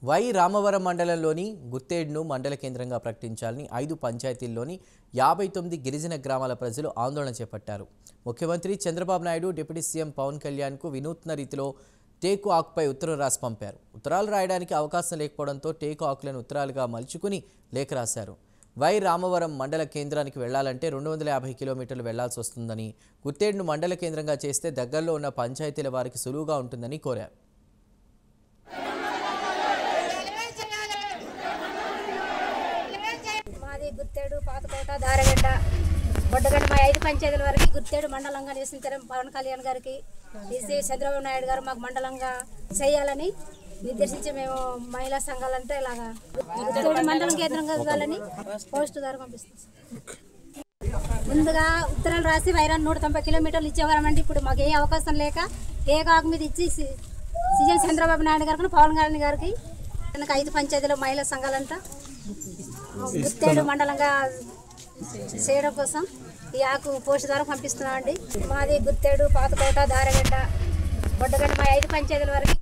Why Ramavaram మండలంలోని గుత్తేడ్ను మండల కేంద్రంగా ప్రకటించాలని 5 పంచాయతీల్లోని 59 గిరిజన గ్రామాల ప్రజలు ఆందోళన చేపట్టారు. ముఖ్యమంత్రి చంద్రబాబు నాయుడు డిప్యూటీ సీఎం పవన్ కళ్యాణ్కు వినూత్న రీతిలో టేకు ఆకుపై ఉత్తరం రాసి పంపారు. ఉత్తరాలు రాయడానికి అవకాశం లేకపోవడంతో టేకు ఆకులను ఉత్తరాలుగా మలుచుకుని లేఖ రాశారు. వై రామవరం మండల కేంద్రానికి వెళ్లాలంటే 250 కిలోమీటర్లు వెళ్లాల్సి వస్తుందని, గుత్తేడ్ను మండల కేంద్రంగా చేస్తే దగ్గరలో ఉన్న పంచాయతీల వారికి సులువుగా ఉంటుందని కోరారు. గుత్తేడు, పాతకోట, దారగడ్డ, బొడ్డగడ్డ మా 5 పంచాయతీల వరకు గుత్తేడు మండలంగా నివసించారు. పవన్ కళ్యాణ్ గారికి చంద్రబాబు నాయుడు గారు మాకు మండలంగా చేయాలని నిర్దేశించి మేము మహిళా సంఘాలంటే ఇలాగా గుత్తేడు మండలం కేంద్రంగా ఇవ్వాలని పోస్ట్ ద్వారా పంపిస్తాం. ముందుగా ఉత్తరాలు రాసి వైరాన్ని 190 కిలోమీటర్లు ఇచ్చేవారమండి. ఇప్పుడు మాకు ఏ అవకాశం లేక టేకాకు మీద ఇచ్చి సీఎం చంద్రబాబు నాయుడు గారికి, పవన్ కళ్యాణ్ గారికి 5 పంచాయతీల మహిళా సంఘాలంట గుత్తేడు మండలంగా చేయడం కోసం ఈ ఆకు పోస్ట్ ద్వారా పంపిస్తున్నామండి. మాది గుత్తేడు, పాతకోట, దారగడ్డ, బొడ్డగడ్డ మా 5 పంచాయతీల వరకు